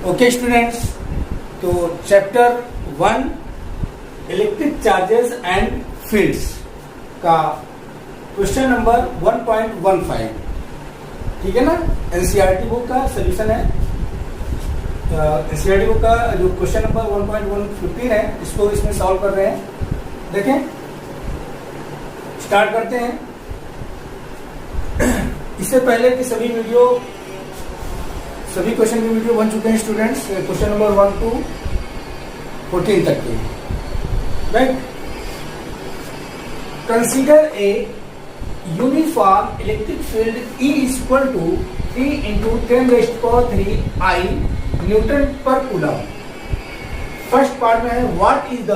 Okay students, तो chapter 1 electric charges and fields का question number 1.15 ठीक है ना। एनसीईआरटी बुक का सोल्यूशन है। एनसीईआरटी बुक का जो क्वेश्चन नंबर 1.115 है इसको इसमें सॉल्व कर रहे हैं। देखें, स्टार्ट करते हैं। इससे पहले कि सभी क्वेश्चन की वीडियो बन चुके हैं स्टूडेंट्स, क्वेश्चन नंबर 1 to 14 तक के, right. Consider a uniform electric field E equal to 3 into 10⁻³ I newton पर कूलम। फर्स्ट पार्ट में है what is the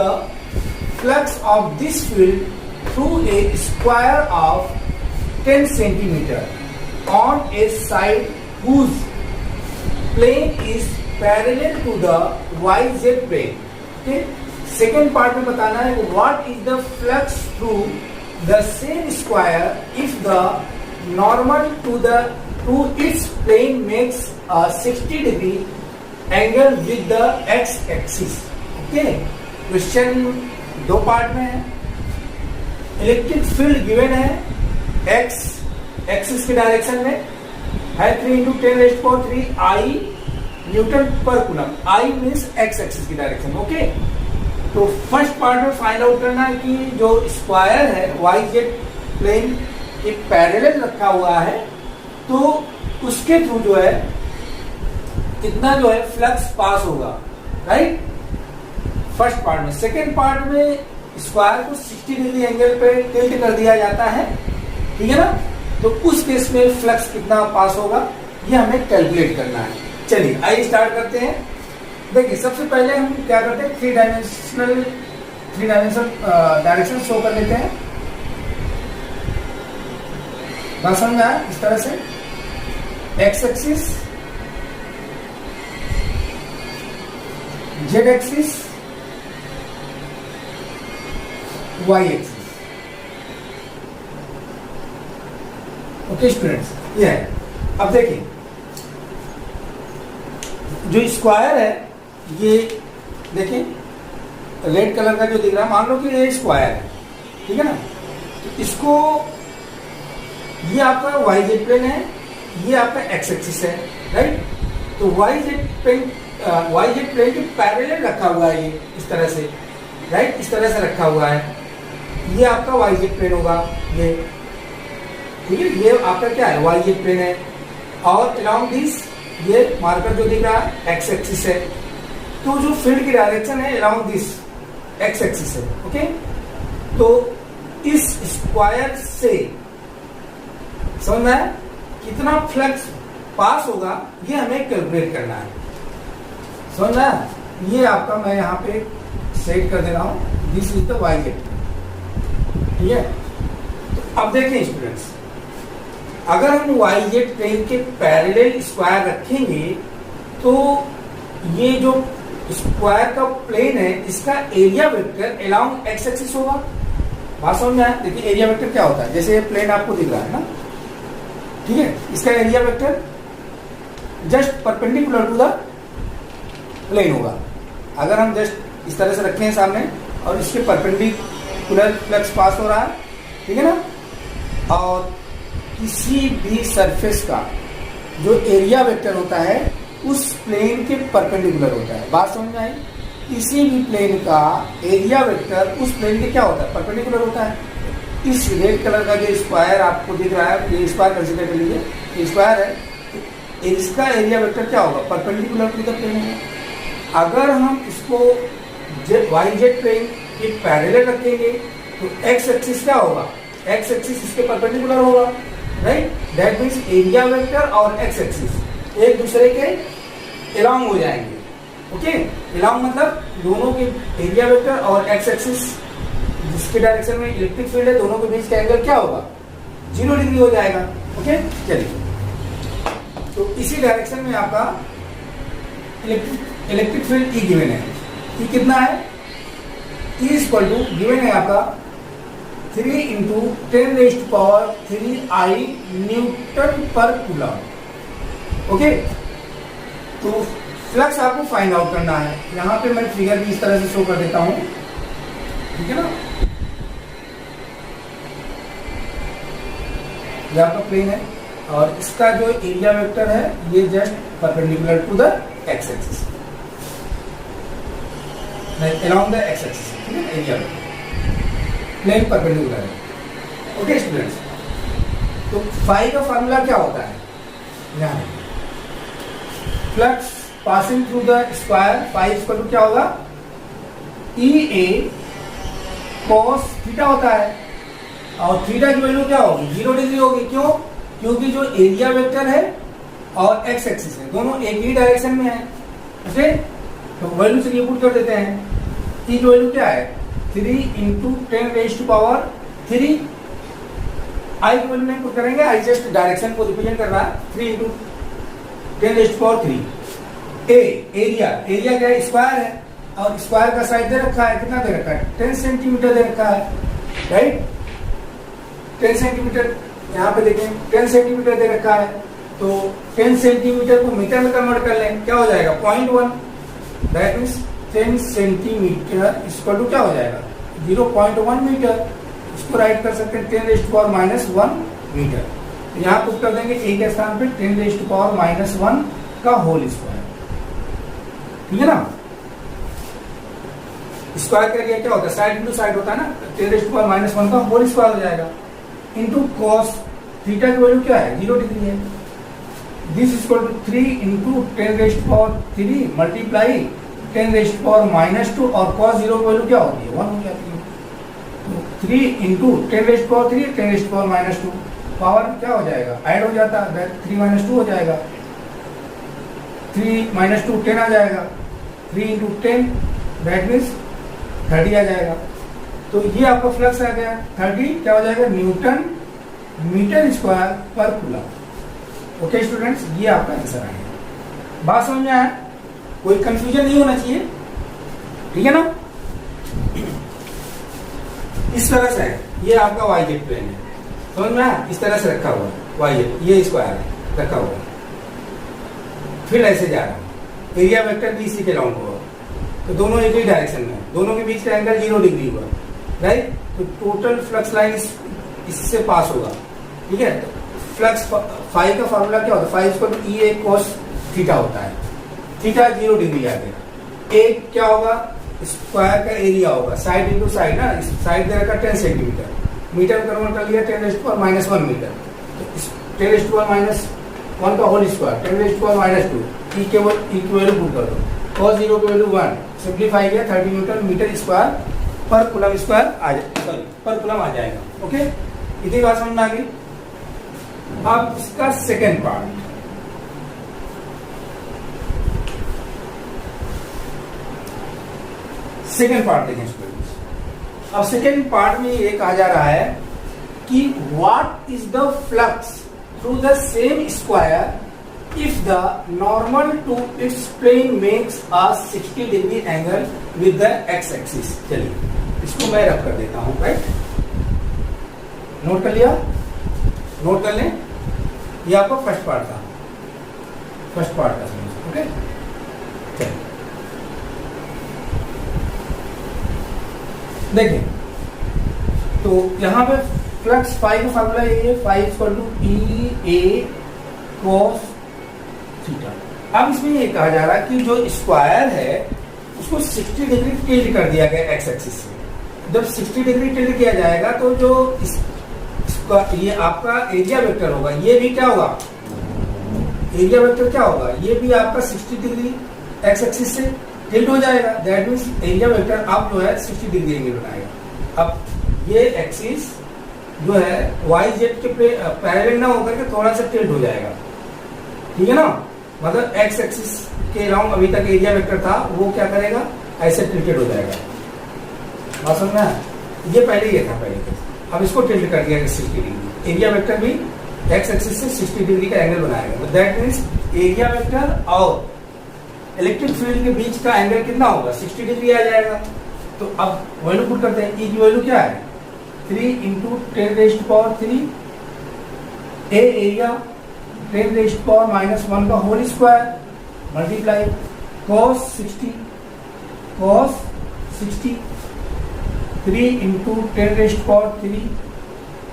flux of this field through a square of 10 centimetre on a side whose plane is parallel to the YZ plane। okay? Second part में बताना है what is the flux through the same square if the normal to its plane makes 60 degree angle with the X axis. Okay, question दो part में है। Electric field given है x axis के direction में है 3 into 10⁻³ I न्यूटन पर coulomb. I means x axis की direction. Okay, तो फर्स्ट पार्ट में फाइंड आउट करना है कि जो स्क्वायर है YZ प्लेन के पैरेलल रखा हुआ है तो उसके थ्रू जो है कितना जो है फ्लक्स पास होगा, राइट, फर्स्ट पार्ट में। सेकेंड पार्ट में स्क्वायर को 60 डिग्री एंगल पे टिल्ट कर दिया जाता है, ठीक है ना। तो उस केस में फ्लक्स कितना पास होगा ये हमें कैलकुलेट करना है। चलिए आइए स्टार्ट करते हैं। देखिए, सबसे पहले हम क्या करते हैं, थ्री डायमेंशनल डायरेक्शन शो कर लेते हैं। बात समझ में आया? इस तरह से X axis, Z axis, Y axis. Okay students, ये है। अब देखिए, जो स्क्वायर है ये देखिए रेड कलर का जो दिख रहा है, मान लो कि ये स्क्वायर है, ठीक है ना। तो इसको ये आपका YZ प्लेन है, ये आपका एक्स एक्सिस है, राइट। तो YZ प्लेन के पैरेलल रखा हुआ है ये इस तरह से, राइट, इस तरह से रखा हुआ है। ये आपका YZ प्लेन होगा, ये ठीक है। ये आपका क्या है, YZ प्लेन है। और अलोंग दिस ये मार्कर जो दिख रहा है एक्स एक्सिस है। तो जो फील्ड की डायरेक्शन है अराउंड दिस एक्स एक्सिस है। ओके, तो इस स्क्वायर से समझ में आया कितना फ्लक्स पास होगा ये हमें कैलकुलेट करना है। समझ में आया? ये आपका मैं यहाँ पे सेट कर दे रहा हूं, दिस इज द YZ, ठीक है। तो अब देखें स्टूडेंट्स, अगर हम YZ प्लेन के पैरेलल स्क्वायर रखेंगे तो ये जो स्क्वायर का प्लेन है इसका area vector along x axis होगा। बात समझ में आया? देखिए एरिया वेक्टर क्या होता है, जैसे ये प्लेन आपको दिख रहा है ना, ठीक है। इसका area vector just perpendicular to the plane होगा। अगर हम जस्ट इस तरह से रखे हैं सामने और इसके परपेंडिकुलर फ्लक्स पास हो रहा है, ठीक है ना। और किसी भी सरफेस का जो एरिया वेक्टर होता है उस प्लेन के परपेंडिकुलर होता है। बात समझ में आई? किसी भी प्लेन का एरिया वेक्टर उस प्लेन के क्या होता है, परपेंडिकुलर होता है। इस रेड कलर का जो स्क्वायर आपको दिख रहा है, ये स्क्वायर कंसीडर कर लीजिए, ये स्क्वायर है, तो इसका एरिया वेक्टर क्या होगा, परपेंडिकुलर टू द प्लेन होगा। अगर हम इसको YZ प्लेन के पैरेलल रखेंगे तो एक्स एक्सिस क्या होगा, एक्स एक्सिस इसके परपेंडिकुलर होगा, right. That means area vector और एक्स एक्सिस एक दूसरे के अलोंग हो जाएंगे। ओके, अलोंग मतलब दोनों के एरिया वेक्टर और एक्स एक्सिस जिसके डायरेक्शन में इलेक्ट्रिक फील्ड है दोनों के बीच का एंगल क्या होगा, 0 डिग्री हो जाएगा। ओके, चलिए, तो इसी डायरेक्शन में आपका इलेक्ट्रिक फील्ड E गिवन है। E कितना है, E इक्वल टू गिवन है आपका 3 into 10⁻³ I न्यूटन पर कूलम। ओके, तो फ्लक्स आपको फाइंड आउट करना है। यहाँ पे मैं फिगर भी इस तरह से शो कर देता हूँ, ठीक है ना। ये आपका प्लेन है और इसका जो एरिया वेक्टर है ये just perpendicular to the X axis, along the X axis, ठीक है, एरिया प्लेन परपेंडिकुलर है। ओके स्टूडेंट्स, तो फाई का फार्मूला क्या होता है, यहाँ flux passing through the square, phi equal to क्या होगा, ई ए कॉस थीटा होता है, और थीटा की वैल्यू क्या होगी, 0 डिग्री होगी। क्यों? क्योंकि जो एरिया वेक्टर है और एक्स एक्सिस है दोनों एक ही डायरेक्शन में है। ओके, तो वैल्यू से ये पुट कर देते हैं। ई की वैल्यू क्या है, 3 × 10⁻³ आई की वैल्यू नहीं पुट करेंगे, आई जस्ट डायरेक्शन को रिप्रेजेंट कर रहा है, 3 × 10⁻³ एरिया क्या है, स्क्वायर है, और स्क्वायर का साइज दे रखा है, कितना दे रखा है, 10 सेंटीमीटर दे रखा है, राइट। 10 सेंटीमीटर यहाँ पे देखें, 10 सेंटीमीटर दे रखा है, तो 10 सेंटीमीटर को मीटर में कन्वर्ट कर लें, क्या हो जाएगा, 0.1, that means 10 centimetre equal to क्या हो जाएगा, 0.1 मीटर। इसको राइट कर सकते हैं 10⁻⁻1 मीटर। यहाँ पुट कर देंगे ए के स्थान पे 10⁻⁻1 का होल स्क्वायर, ठीक है ना। स्क्वायर का एरिया क्या होता है, साइड इंटू साइड होता है ना, 10⁻⁻1 का होल स्क्वायर हो जाएगा, इंटू कॉस थीटा की वैल्यू क्या है, 0 डिग्री है। दिस इक्वल टू 3 × 10⁻³ मल्टीप्लाई 10⁻⁻2 और cos 0 की वैल्यू क्या होती है, 1 हो जाती है। 3 × 10⁻³ 10⁻⁻2 पावर क्या हो जाएगा, ऐड हो जाता है, 3 - 2 हो जाएगा, 3 - 2 10 आ जाएगा, 3 × 10 दैट मीन्स 30 आ जाएगा। तो ये आपका फ्लक्स आ गया, 30 क्या हो जाएगा, न्यूटन मीटर स्क्वायर पर कूलम। ओके स्टूडेंट्स, ये आपका आंसर आएगा। बात समझ में आया, कोई कंफ्यूजन नहीं होना चाहिए, ठीक है ना। इस तरह से है, ये आपका वाई जेड प्लेन है, समझ में आया, इस तरह से रखा हुआ है वाई जेड, ये स्क्वायर है रखा हुआ है, फिर ऐसे जा रहा है, एरिया वेक्टर भी इसी के राउंड हुआ, तो दोनों एक ही डायरेक्शन में, दोनों के बीच का एंगल 0 डिग्री हुआ, राइट। तो टोटल फ्लक्स लाइन इससे पास होगा, ठीक है। तो फ्लक्स फाई का फार्मूला क्या होता है, phi equal to E A cos theta होता है, थीटा 0 डिग्री आ गया। एक क्या होगा, स्क्वायर का एरिया होगा, साइड इंटू साइड ना, साइड दे रखा 10 सेंटीमीटर, मीटर में कन्वर्ट कर लिया 10⁻⁻1 मीटर, तो 10⁻⁻1 का होल स्क्वायर 10⁻⁻2 ई की वैल्यू पुट कर दो, cos 0 की वैल्यू 1, सिंप्लीफाई किया 30 न्यूटन मीटर स्क्वायर पर कूलम स्क्वायर आ जाएगा, सॉरी पर कूलम आ जाएगा। ओके, इतनी बात समझ में आ गई। अब इसका सेकेंड पार्ट, देखें स्टूडेंट्स। अब सेकेंड पार्ट में ये कहा जा रहा है कि what is the flux through the same square if the normal to its plane makes a 60 degree angle with the X axis. चलिए इसको मैं रब कर देता हूं, राइट, नोट कर लिया, नोट कर लें, ये आपका फर्स्ट पार्ट था, ओके। देखिए तो यहां पे फ्लक्स फाई का फार्मूला ये है, phi equal to E A cos theta. अब इसमें ये कहा जा रहा है कि जो स्क्वायर है उसको 60 डिग्री टिल्ट कर दिया गया एक्स एक्सिस से। जब 60 डिग्री टिल्ट किया जाएगा तो जो ये आपका एरिया वेक्टर होगा, ये भी क्या होगा, एरिया वेक्टर क्या होगा, ये भी आपका 60 डिग्री एक्स एक्सिस से टिल्ट हो जाएगा। दैट मीन्स एरिया वेक्टर अब जो है 60 डिग्री एंगल बनाएगा। अब ये एक्सिस जो है वाई जेड के पैरेलल ना होकर के थोड़ा सा टिल्ट हो जाएगा, ठीक है ना। मतलब एक्स एक्सिस के अराउंड अभी तक एरिया वेक्टर था, वो क्या करेगा, ऐसे टिल्टेड हो जाएगा। बात समझ में आया? ये पहले ये था पहले, अब इसको टिल्ट कर दिया 60 डिग्री। एरिया वेक्टर भी एक्स एक्सिस से 60 डिग्री का एंगल बनाएगा। दैट मीन्स एरिया वेक्टर और इलेक्ट्रिक फील्ड के बीच का एंगल कितना होगा, 60 डिग्री आ जाएगा। तो अब वैल्यू पुट करते हैं, ई की वैल्यू क्या है, 3 × 10⁻³ ए एरिया 10⁻⁻1 का whole square multiply cos 60 3 into 10 raised power 3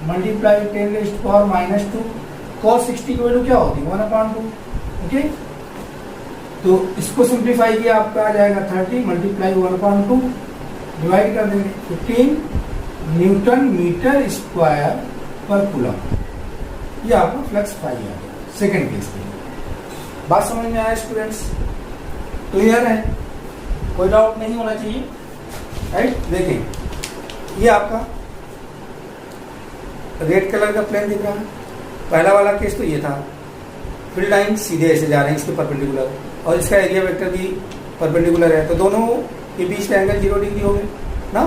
multiply 10 raised power -2 cos 60 की वैल्यू क्या होती है 1/2। ओके, तो इसको सिंप्लीफाई किया आपका आ जाएगा 30 मल्टीप्लाई 1/2 डिवाइड कर देंगे 15 न्यूटन मीटर स्क्वायर पर कूलम। ये आपको फ्लक्स पाई आ गया सेकेंड केस में। बात समझ में आया स्टूडेंट्स? क्लियर है, कोई डाउट नहीं होना चाहिए, राइट। देखें, ये आपका रेड कलर का प्लेन दिख रहा है। पहला वाला केस तो ये था, फील्ड लाइन सीधे ऐसे जा रहे हैं इसके परपेंडिकुलर, और इसका एरिया वेक्टर भी परपेंडिकुलर है, तो दोनों के बीच का एंगल 0 डिग्री हो गया ना।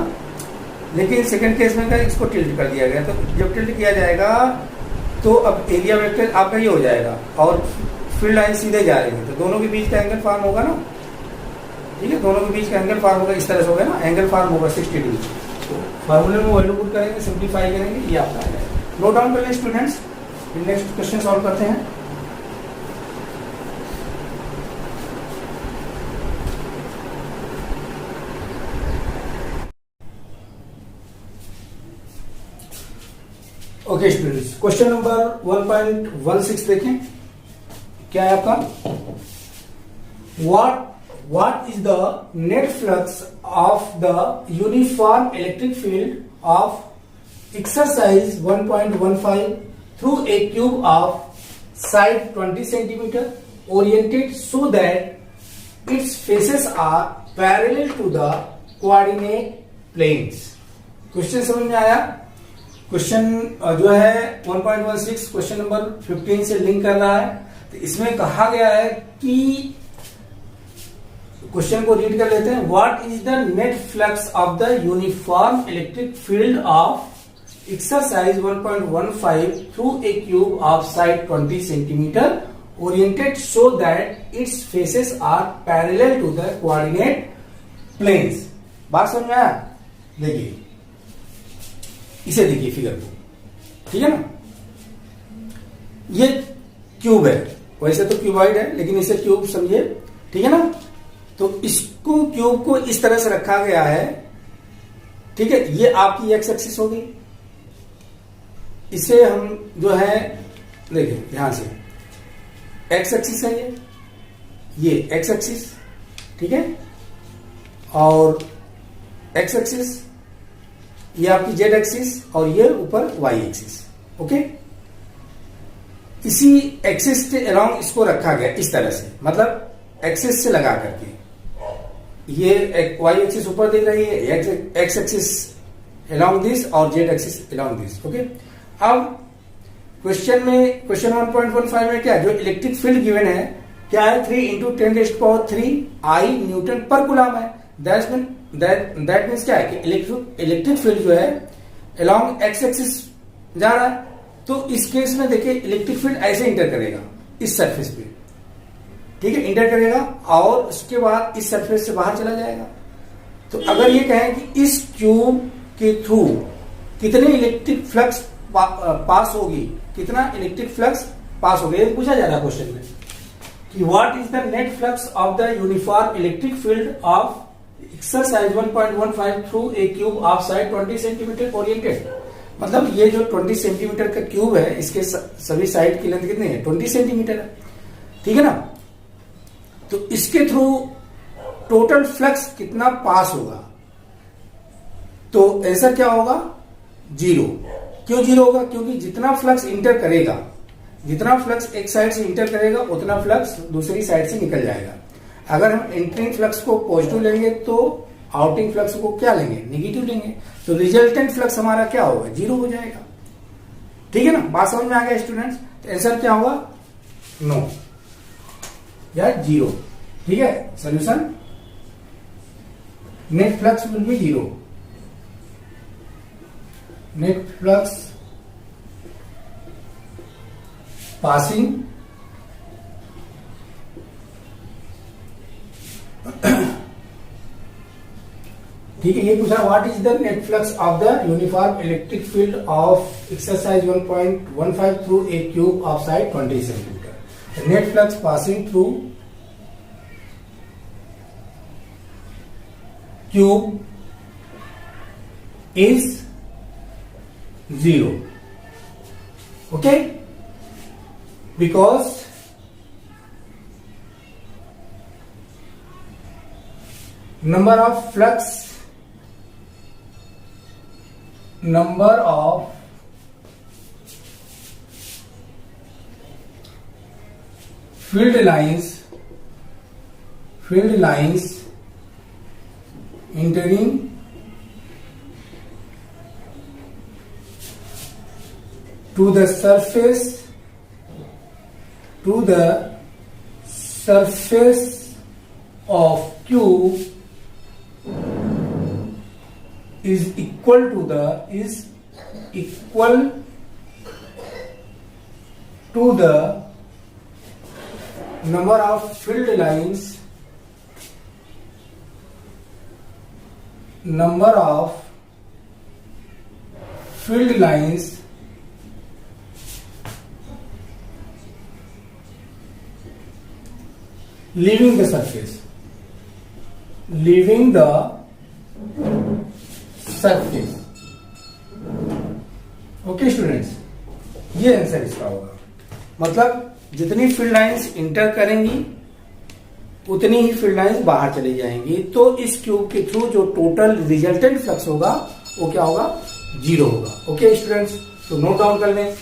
लेकिन सेकंड केस में इसको टिल्ट कर दिया गया, तो जब टिल्ट किया जाएगा तो अब एरिया वेक्टर आपका ये हो जाएगा और फील्ड लाइन सीधे जा रही है, तो दोनों के बीच का एंगल फॉर्म होगा ना। ठीक है, दोनों के बीच का एंगल फॉर्म होगा, इस तरह से होगा ना, एंगल फॉर्म होगा 60 डिग्री। तो फार्मूले में वैल्यू पुट करेंगे, सिंप्लीफाई करेंगे, ये आपका आ जाएगा। नोट डाउन कर लें स्टूडेंट्स, नेक्स्ट क्वेश्चन सॉल्व करते हैं। ओके स्टूडेंट्स, क्वेश्चन नंबर 1.16 देखें, क्या है आपका, what is the net flux of the uniform electric field of exercise 1.15 through a cube of side 20 cm oriented so that its faces are parallel to the coordinate planes। Question समझ में आया? Question जो है 1.16 question number 15 से link कर रहा है। तो इसमें कहा गया है कि क्वेश्चन को रीड कर लेते हैं। What is the net flux of the uniform electric field of exercise 1.15 through a cube of side 20 centimetre oriented so that its faces are parallel to the coordinate planes. बात समझ में आया? देखिए, इसे देखिए फिगर को, ठीक है ना। ये क्यूब है, वैसे तो क्यूबॉइड है लेकिन इसे क्यूब समझिए, ठीक है ना। तो इसको क्यूब को इस तरह से रखा गया है, ठीक है। ये आपकी एक्स एक्सिस होगी, इसे हम जो है देखिए ध्यान से, एक्स एक्सिस है ये एक्स एक्सिस, ठीक है, और एक्स एक्सिस ये आपकी जेड एक्सिस, और ये ऊपर वाई एक्सिस। ओके, इसी एक्सिस के अराउंड इसको रखा गया इस तरह से, मतलब एक्सिस से लगा करके। ये वाई एक्सिस ऊपर दिख रही है, एक्स एक्सिस अलोंग दिस और Z axis along this. Okay, अब क्वेश्चन 1.15 में क्या, जो इलेक्ट्रिक फील्ड गिवन है क्या है, 3 इंटू 10⁻³ आई न्यूटन पर कूलम है। दैट मीन्स क्या है कि इलेक्ट्रिक फील्ड जो है अलोंग एक्स एक्सिस जा रहा है। तो इस केस में देखिए इलेक्ट्रिक फील्ड ऐसे इंटर करेगा इस सरफेस पे, ठीक है, इंटर करेगा और उसके बाद इस सरफेस से बाहर चला जाएगा। तो अगर ये कहें कि इस क्यूब के थ्रू कितने इलेक्ट्रिक फ्लक्स पास होगी, कितना इलेक्ट्रिक फ्लक्स पास होगा, ये पूछा जा रहा है क्वेश्चन में कि what is the net flux of the uniform electric field of exercise 1.15 through a cube of side 20 centimetre oriented. मतलब ये जो 20 सेंटीमीटर का क्यूब है, इसके सभी साइड की लेंथ कितनी है, 20 सेंटीमीटर है, ठीक है ना। तो इसके थ्रू टोटल फ्लक्स कितना पास होगा, तो आंसर क्या होगा, 0। क्यों 0 होगा? क्योंकि जितना फ्लक्स इंटर करेगा, जितना फ्लक्स एक साइड से इंटर करेगा उतना फ्लक्स दूसरी साइड से निकल जाएगा। अगर हम एंट्रिंग फ्लक्स को पॉजिटिव लेंगे तो आउटिंग फ्लक्स को क्या लेंगे, नेगेटिव लेंगे, तो रिजल्टेंट फ्लक्स हमारा क्या होगा, 0 हो जाएगा। ठीक है ना, बात समझ में आ गया स्टूडेंट्स? तो आंसर क्या होगा, नो या 0। ठीक है, solution net flux will be 0। Net flux passing ठीक है, ये पूछा what is the net flux of the uniform electric field of exercise 1.15 through a cube of side 20 centimetre. Net flux passing through cube is 0. Okay, because number of field lines entering to the surface of cube is equal to the number of field lines leaving the surface. Okay students, ये answer इसका होगा। मतलब जितनी field lines inter करेंगी उतनी ही field lines बाहर चली जाएंगी, तो इस क्यूब के थ्रू जो टोटल रिजल्टेंट फ्लक्स होगा वो क्या होगा, 0 होगा। ओके स्टूडेंट्स, तो नोट डाउन कर लें।